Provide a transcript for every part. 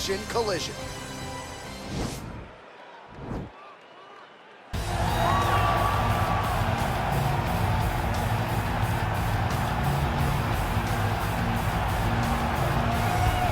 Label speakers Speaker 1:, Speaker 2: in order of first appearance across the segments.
Speaker 1: Collision.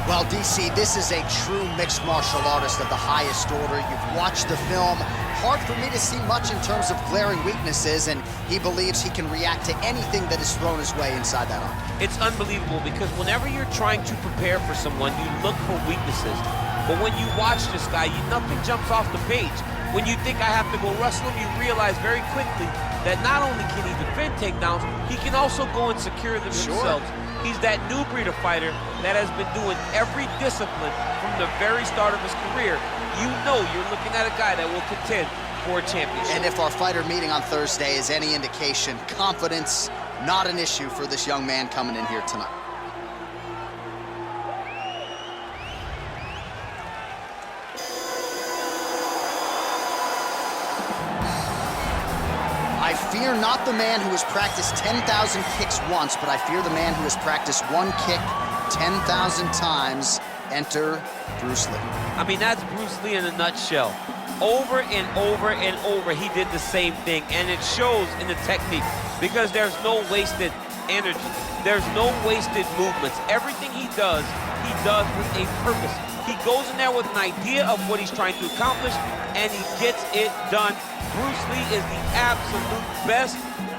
Speaker 1: Well, DC, this is a true mixed martial artist of the highest order. You've watched the film. Hard for me to see much in terms of glaring weaknesses, and he believes he can react to anything that is thrown his way inside that arm.
Speaker 2: It's unbelievable because whenever you're trying to prepare for someone, you look for weaknesses. But when you watch this guy, nothing jumps off the page. When you think I have to go wrestle him, you realize very quickly that not only can he defend takedowns, he can also go and secure them himself. He's that new breed of fighter that has been doing every discipline from the very start of his career. You know you're looking at a guy that will contend for a championship.
Speaker 1: And if our fighter meeting on Thursday is any indication, confidence, not an issue for this young man coming in here tonight. I fear not the man who has practiced 10,000 kicks once, but I fear the man who has practiced one kick 10,000 times. Enter Bruce Lee.
Speaker 2: I mean, that's Bruce Lee in a nutshell. Over and over and over, he did the same thing, and it shows in the technique because there's no wasted energy. There's no wasted movements. Everything he does with a purpose. He goes in there with an idea of what he's trying to accomplish, and he gets it done. Bruce Lee is the absolute best.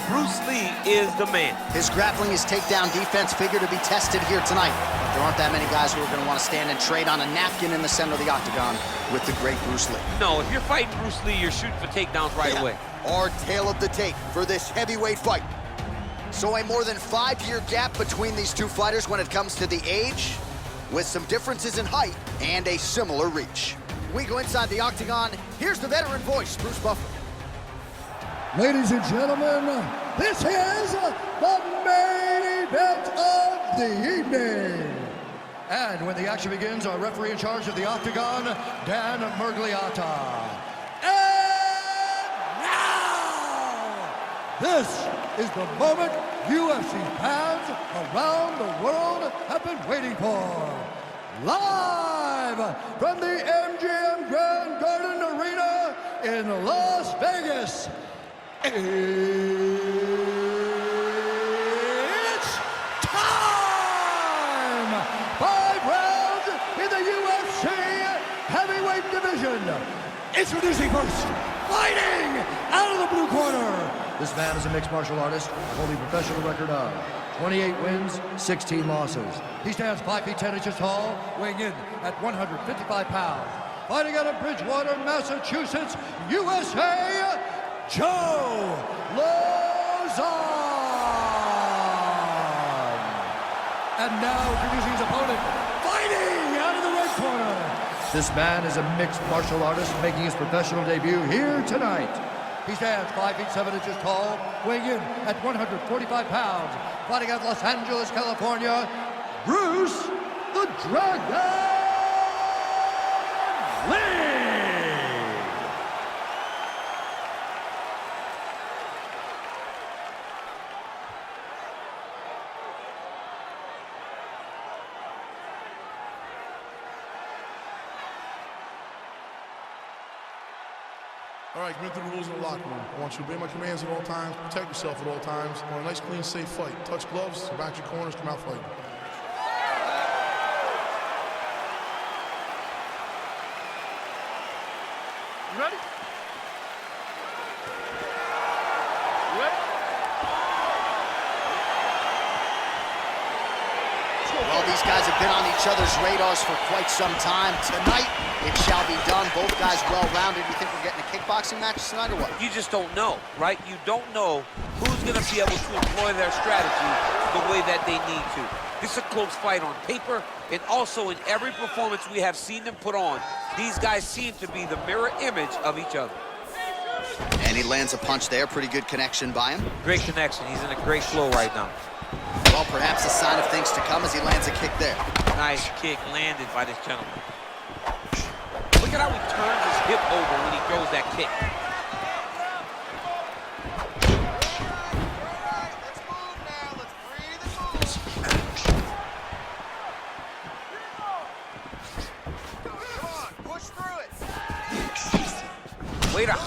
Speaker 2: Bruce Lee is the man. His grappling, his takedown defense figure to be tested here tonight. There aren't that many guys who are going to want to stand and trade on a napkin in the center of the octagon with the great Bruce Lee. No, if you're fighting Bruce Lee, you're shooting for takedowns right away.
Speaker 1: Our tale of the tape for this heavyweight fight. So a more than 5-year gap between these two fighters when it comes to the age, with some differences in height and a similar reach. We go inside the octagon. Here's the veteran voice, Bruce Buffer.
Speaker 3: Ladies and gentlemen, this is the main event of the evening. And when the action begins, our referee in charge of the octagon, Dan Murgliata. And now, this is the moment UFC fans around the world have been waiting for. Live from the MGM Grand Garden Arena in Las Vegas. It's time! 5 rounds in the UFC heavyweight division. Introducing first, fighting out of the blue corner. This man is a mixed martial artist, holding a professional record of 28 wins, 16 losses. He stands 5 feet 10 inches tall, weighing in at 155 pounds. Fighting out of Bridgewater, Massachusetts, USA, Joe Lauzon. And now introducing his opponent, fighting out of the red corner. This man is a mixed martial artist making his professional debut here tonight. He stands 5 feet 7 inches tall, weighing in at 145 pounds. Fighting out of Los Angeles, California, Bruce the Dragon Lee.
Speaker 4: All right, commit to the rules of the locker room. I want you to obey my commands at all times, protect yourself at all times. I want a nice, clean, safe fight. Touch gloves, back your corners, come out fighting.
Speaker 5: You ready? You ready?
Speaker 1: Well, these guys have been on each other's radars for quite some time. Tonight, it shall be done. Both guys well-rounded. You think we're getting a kickboxing match tonight or what?
Speaker 2: You just don't know, right? You don't know who's going to be able to employ their strategy the way that they need to. This is a close fight on paper, and also in every performance we have seen them put on, these guys seem to be the mirror image of each other.
Speaker 1: And he lands a punch there. Pretty good connection by him.
Speaker 2: Great connection. He's in a great flow right now.
Speaker 1: Well, perhaps a sign of things to come as he lands a kick there.
Speaker 2: Nice kick landed by this gentleman. Look at how he turns his hip over when he throws that kick.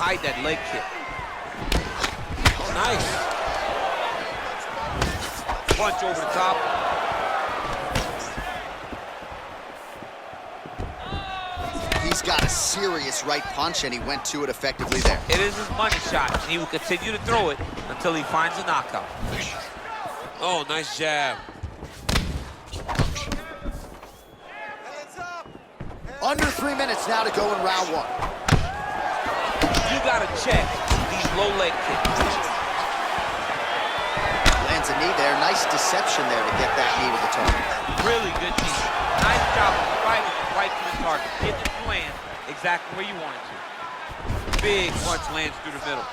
Speaker 2: hide that leg kick. Oh, nice. Punch over the top.
Speaker 1: He's got a serious right punch, and he went to it effectively there.
Speaker 2: It is his money shot, and he will continue to throw it until he finds a knockout. Oh, nice jab.
Speaker 1: Under 3 minutes now to go in round one.
Speaker 2: You gotta check these low leg kicks.
Speaker 1: Lands a knee there. Nice deception there to get that knee to the target.
Speaker 2: Really good knee. Nice job of driving it right to the target. Getting it to land exactly where you want it to. Big punch lands through the middle.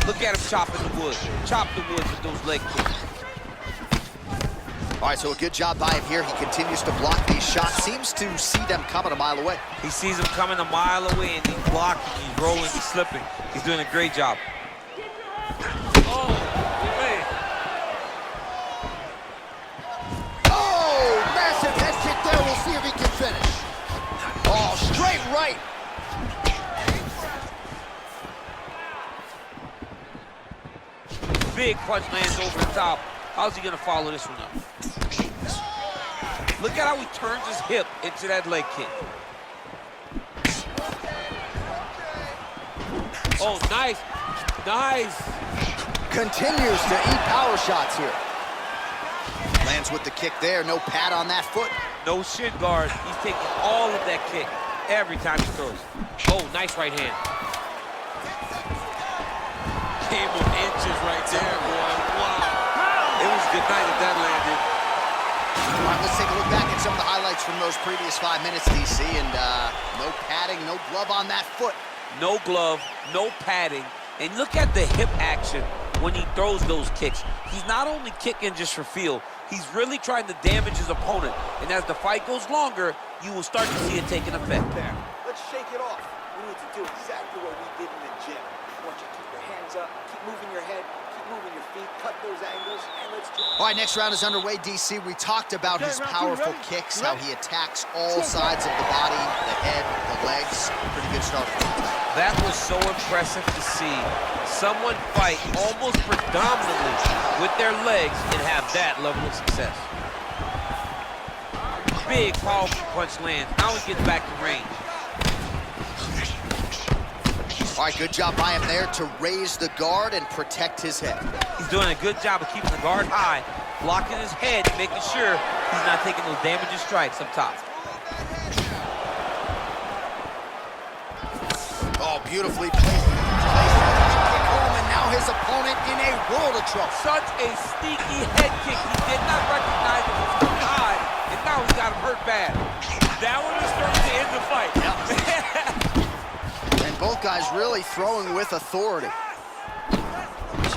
Speaker 2: Look at him chopping the wood. Chop the wood with those leg kicks.
Speaker 1: All right, so a good job by him here. He continues to block these shots. Seems to see them coming a mile away.
Speaker 2: He sees them coming a mile away, and he's blocking, he's rolling, he's slipping. He's doing a great job. Oh, man.
Speaker 1: Oh, massive head kick there. We'll see if he can finish. Oh, straight right.
Speaker 2: Big punch lands over the top. How's he gonna follow this one up? Look at how he turns his hip into that leg kick. Oh, nice, nice.
Speaker 1: Continues to eat power shots here. Lands with the kick there. No pad on that foot.
Speaker 2: No shin guard. He's taking all of that kick every time he throws. Oh, nice right hand. Came with inches right there, boy. Wow. It was good night if that landed.
Speaker 1: All right, let's take a look back at some of the highlights from those previous 5 minutes, DC, and no padding, no glove on that foot.
Speaker 2: No glove, no padding, and look at the hip action when he throws those kicks. He's not only kicking just for feel, he's really trying to damage his opponent, and as the fight goes longer, you will start to see it taking effect.
Speaker 6: There. Let's shake it off. We need to do exactly what we did in the gym. I want you to keep your hands up, keep moving your head, keep moving your feet, cut those angles, and let's do it.
Speaker 1: All right, next round is underway, DC. We talked about his powerful kicks, how he attacks all sides of the body, the head, the legs. Pretty good start for him.
Speaker 2: That was so impressive to see someone fight almost predominantly with their legs and have that level of success. Big, powerful punch lands. Now he gets back to range.
Speaker 1: All right, good job by him there to raise the guard and protect his head.
Speaker 2: He's doing a good job of keeping the guard high, blocking his head, making sure he's not taking those damaging strikes up top.
Speaker 1: Oh, beautifully placed. Kick home, and now his opponent in a world of trouble.
Speaker 2: Such a sneaky head kick. He did not recognize it was too high, and now he's got him hurt bad. That one is starting to end the fight.
Speaker 1: And both guys really throwing with authority.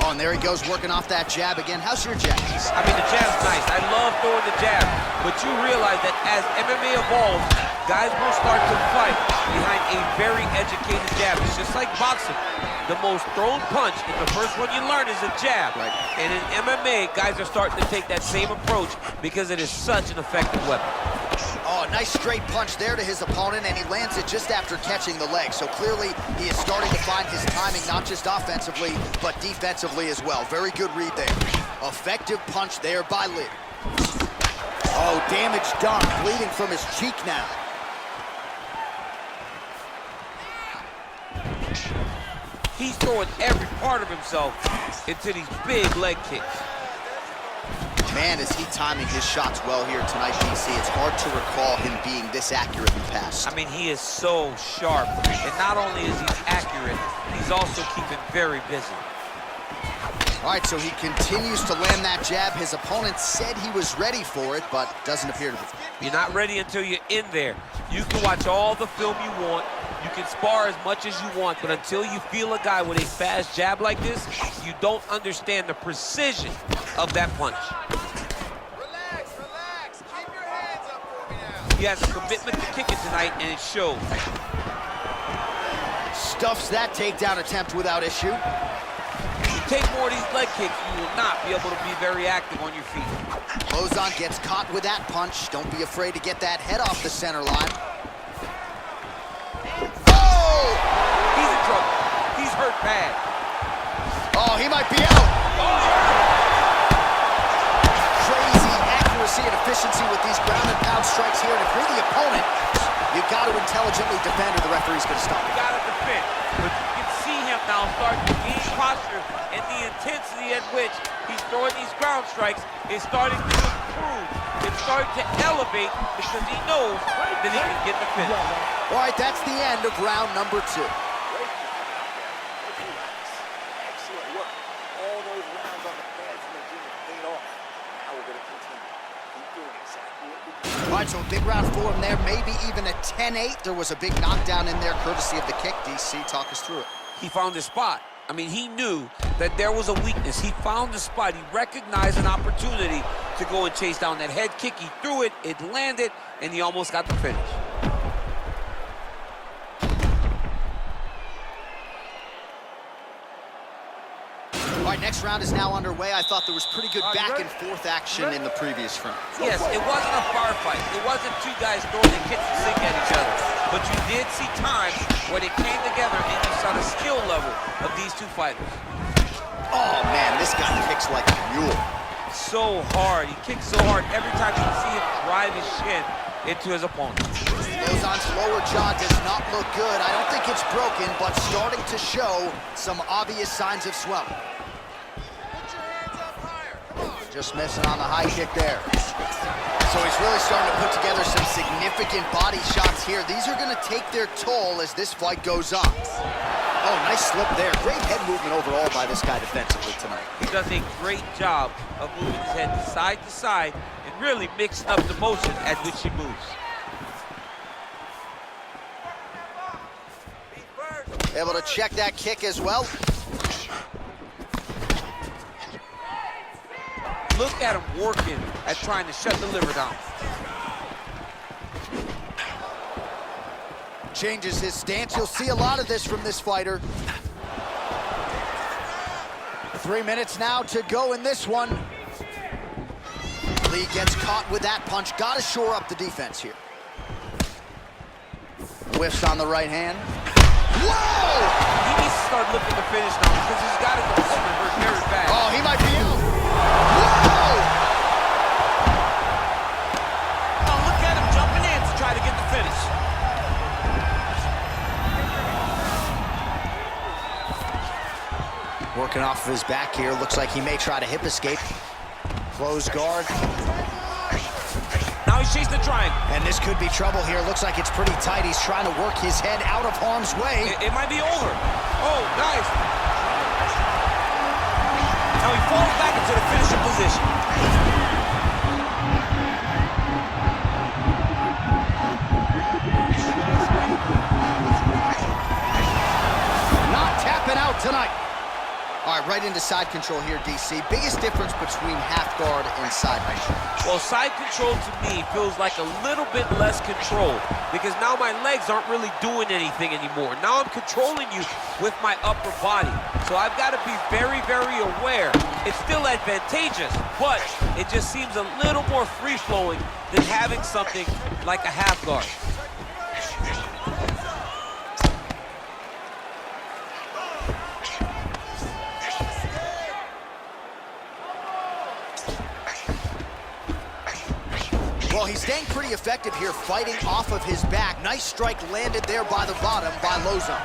Speaker 1: Oh, and there he goes, working off that jab again. How's your jab?
Speaker 2: I mean, the jab's nice. I love throwing the jab, but you realize that as MMA evolves, guys will start to fight behind a very educated jab. It's just like boxing. The most thrown punch, and the first one you learn is a jab.
Speaker 1: Right.
Speaker 2: And in MMA, guys are starting to take that same approach because it is such an effective weapon.
Speaker 1: Oh, nice straight punch there to his opponent, and he lands it just after catching the leg. So clearly, he is starting to find his timing, not just offensively, but defensively as well. Very good read there. Effective punch there by Lee. Oh, damage done, bleeding from his cheek now.
Speaker 2: He's throwing every part of himself into these big leg kicks.
Speaker 1: Man, is he timing his shots well here tonight, DC. It's hard to recall him being this accurate in the past.
Speaker 2: I mean, he is so sharp. And not only is he accurate, he's also keeping very busy.
Speaker 1: All right, so he continues to land that jab. His opponent said he was ready for it, but doesn't appear to be.
Speaker 2: You're not ready until you're in there. You can watch all the film you want. You can spar as much as you want, but until you feel a guy with a fast jab like this, you don't understand the precision of that punch.
Speaker 6: Relax, relax. Keep your hands up for me now.
Speaker 2: He has a commitment to kicking tonight, and it shows.
Speaker 1: Stuffs that takedown attempt without issue.
Speaker 2: If you take more of these leg kicks, you will not be able to be very active on your feet.
Speaker 1: Lauzon gets caught with that punch. Don't be afraid to get that head off the center line. Oh!
Speaker 2: He's in trouble. He's hurt bad.
Speaker 1: Oh, he might be out. Crazy accuracy and efficiency with these ground and pound strikes here. And if you're the opponent, you've got to intelligently defend or the referee's going to stop
Speaker 2: You
Speaker 1: it.
Speaker 2: got to defend. But you can see him now starting to gain posture, and the intensity at which he's throwing these ground strikes is starting to improve. It's starting to elevate because he knows that he can get the finish.
Speaker 1: All right, that's the end of round number 2.
Speaker 6: Excellent work. All those rounds on the pads in the gym have paid off. Now we're going to continue. Keep doing exactly what we do.
Speaker 1: All right, so a big round for him there, maybe even a 10-8. There was a big knockdown in there, courtesy of the kick. DC, talk us through it.
Speaker 2: He found his spot. I mean, he knew that there was a weakness. He found the spot. He recognized an opportunity to go and chase down that head kick. He threw it, it landed, and he almost got the finish.
Speaker 1: All right, next round is now underway. I thought there was pretty good back and forth action in the previous round.
Speaker 2: Yes, it wasn't a firefight. It wasn't two guys throwing the kitchen sink at each other. But you did see times where they came together and you saw the skill level of these two fighters.
Speaker 1: Oh, man, this guy kicks like a mule.
Speaker 2: So hard. He kicks so hard. Every time you see him drive his shin into his opponent.
Speaker 1: Lauzon's lower jaw does not look good. I don't think it's broken, but starting to show some obvious signs of swelling. Just missing on the high kick there. So he's really starting to put together some significant body shots here. These are going to take their toll as this fight goes on. Oh, nice slip there. Great head movement overall by this guy defensively tonight.
Speaker 2: He does a great job of moving his head side to side and really mixing up the motion at which he moves.
Speaker 1: Able to check that kick as well.
Speaker 2: Look at him working at trying to shut the liver down.
Speaker 1: Changes his stance. You'll see a lot of this from this fighter. 3 minutes now to go in this one. Lee gets caught with that punch. Got to shore up the defense here. Whiffs on the right hand. Whoa!
Speaker 2: He needs to start looking to finish now because he's got to go hurt very bad.
Speaker 1: Oh, he might be out. Whoa!
Speaker 2: Oh, look at him jumping in to try to get the finish.
Speaker 1: Working off of his back here. Looks like he may try to hip escape. Closed guard.
Speaker 2: Now he's chasing the triangle.
Speaker 1: And this could be trouble here. Looks like it's pretty tight. He's trying to work his head out of harm's way.
Speaker 2: It might be over. Oh, nice. Now he falls back into the finishing position.
Speaker 1: Not tapping out tonight. All right, right into side control here, DC. Biggest difference between half guard and side control?
Speaker 2: Well, side control to me feels like a little bit less control because now my legs aren't really doing anything anymore. Now I'm controlling you with my upper body. So I've got to be very, very aware. It's still advantageous, but it just seems a little more free-flowing than having something like a half guard.
Speaker 1: Well, he's staying pretty effective here, fighting off of his back. Nice strike landed there by the bottom by Lauzon.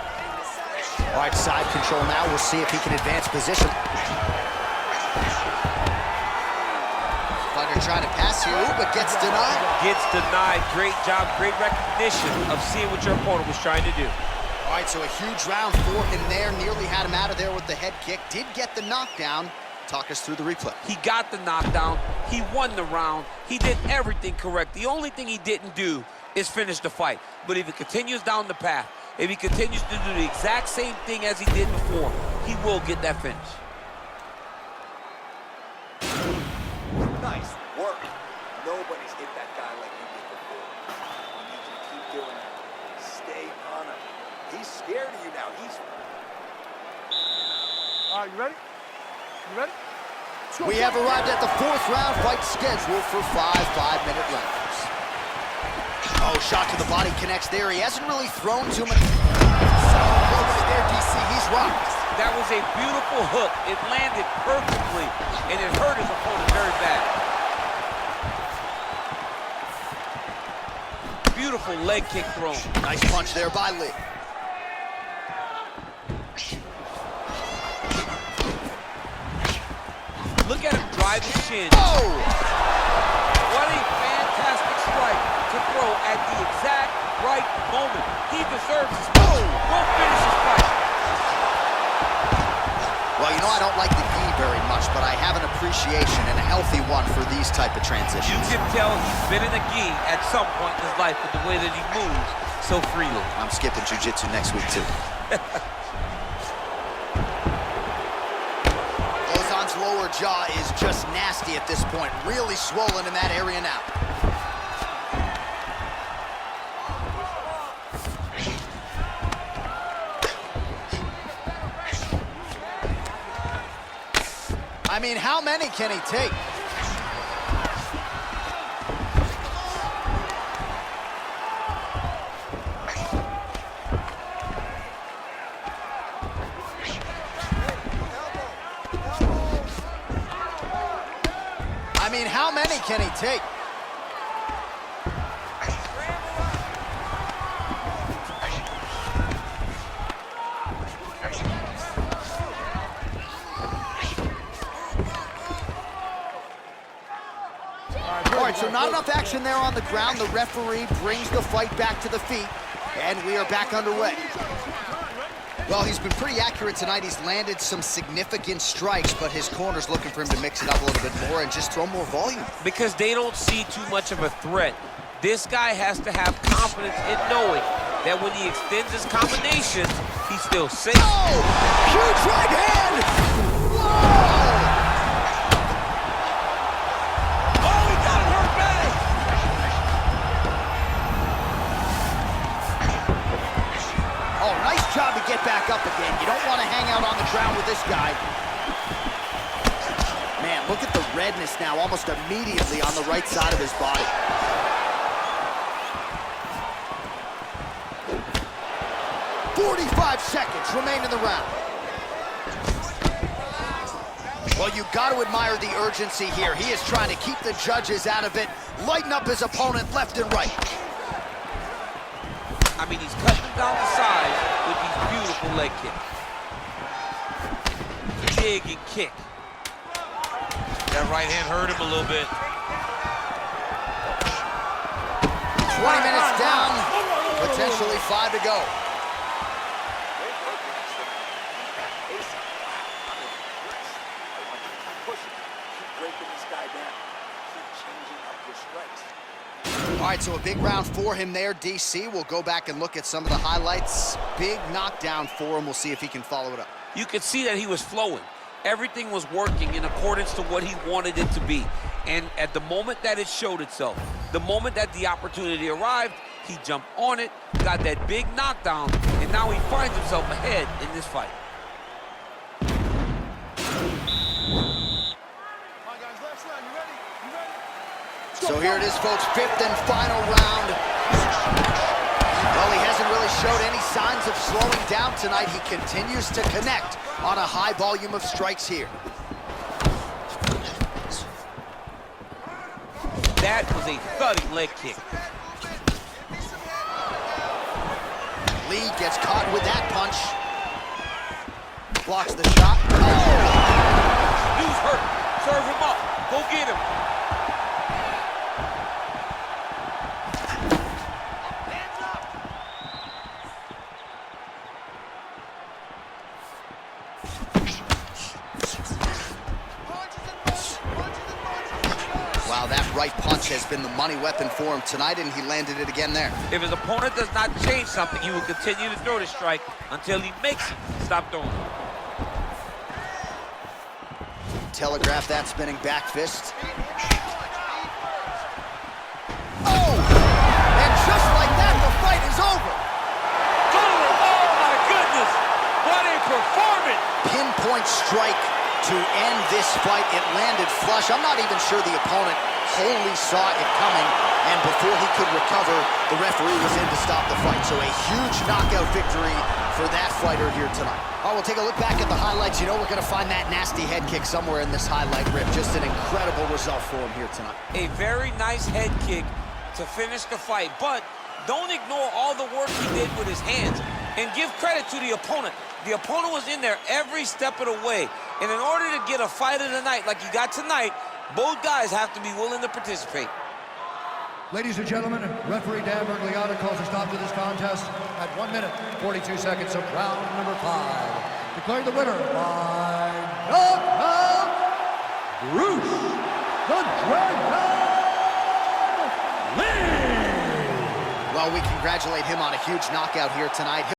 Speaker 1: All right, side control now. We'll see if he can advance position. Fighter trying to pass here, but gets denied.
Speaker 2: Gets denied. Great job, great recognition of seeing what your opponent was trying to do.
Speaker 1: All right, so a huge round for him there. Nearly had him out of there with the head kick. Did get the knockdown. Talk us through the replay.
Speaker 2: He got the knockdown. He won the round. He did everything correct. The only thing he didn't do is finish the fight. But if he continues down the path, if he continues to do the exact same thing as he did before, he will get that finish.
Speaker 6: Nice work. Nobody's hit that guy like you did before. scared of you now. He's...
Speaker 5: All right, you ready? You ready?
Speaker 1: We have arrived at the 4th round fight scheduled for 5 5-minute rounds. Oh, shot to the body connects there. He hasn't really thrown too many. Right there, DC, he's rocked.
Speaker 2: That was a beautiful hook. It landed perfectly, and it hurt his opponent very bad. Beautiful leg kick thrown.
Speaker 1: Nice punch there by Lee.
Speaker 2: Look at him drive his shin.
Speaker 1: Oh!
Speaker 2: What a fantastic strike to throw at the exact right moment. He deserves his punch. Won't finish his fight.
Speaker 1: Well, you know, I don't like the gi very much, but I have an appreciation and a healthy one for these type of transitions.
Speaker 2: You can tell he's been in a gi at some point in his life with the way that he moves so freely.
Speaker 1: I'm skipping jiu-jitsu next week, too. Lauzon's lower jaw is just nasty at this point. Really swollen in that area now. I mean, how many can he take? I mean, how many can he take? All right, so not enough action there on the ground. The referee brings the fight back to the feet, and we are back underway. Well, he's been pretty accurate tonight. He's landed some significant strikes, but his corner's looking for him to mix it up a little bit more and just throw more volume.
Speaker 2: Because they don't see too much of a threat. This guy has to have confidence in knowing that when he extends his combinations, he's still safe.
Speaker 1: Oh! Huge right hand! Whoa! Job to get back up again. You don't want to hang out on the ground with this guy. Man, look at the redness now, almost immediately on the right side of his body. "45 seconds remain in the round." Well, you got to admire the urgency here. He is trying to keep the judges out of it, lighten up his opponent left and right.
Speaker 2: I mean, he's cutting them down the side with these beautiful leg kicks. Dig and kick. That right hand hurt him a little bit.
Speaker 1: 20 minutes down, potentially 5 to go. All right, so a big round for him there, DC. We'll go back and look at some of the highlights. Big knockdown for him. We'll see if he can follow it up.
Speaker 2: You could see that he was flowing. Everything was working in accordance to what he wanted it to be. And at the moment that it showed itself, the moment that the opportunity arrived, he jumped on it, got that big knockdown, and now he finds himself ahead in this fight.
Speaker 1: So here it is, folks, 5th and final round. Well, he hasn't really showed any signs of slowing down tonight. He continues to connect on a high volume of strikes here.
Speaker 2: That was a thudding leg kick.
Speaker 1: Lee gets caught with that punch. Blocks the shot. Oh!
Speaker 2: Dude's hurt. Serve him up. Go get him.
Speaker 1: Wow, that right punch has been the money weapon for him tonight, and he landed it again there.
Speaker 2: If his opponent does not change something, he will continue to throw the strike until he makes it stop throwing.
Speaker 1: Telegraph that spinning back fist. Oh! And just like that, the fight is over.
Speaker 2: Oh, my performance.
Speaker 1: Pinpoint strike to end this fight. It landed flush. I'm not even sure the opponent wholly saw it coming, and before he could recover, the referee was in to stop the fight. So a huge knockout victory for that fighter here tonight. All right, we'll take a look back at the highlights. You know we're going to find that nasty head kick somewhere in this highlight rip. Just an incredible result for him here tonight.
Speaker 2: A very nice head kick to finish the fight, but don't ignore all the work he did with his hands, and give credit to the opponent. The opponent was in there every step of the way, and in order to get a fight of the night like you got tonight, both guys have to be willing to participate.
Speaker 3: Ladies and gentlemen, referee Dan Bergliata calls a stop to this contest at 1 minute, 42 seconds of round number 5. Declaring the winner by knockout, Bruce the Dragon Lee!
Speaker 1: Well, we congratulate him on a huge knockout here tonight.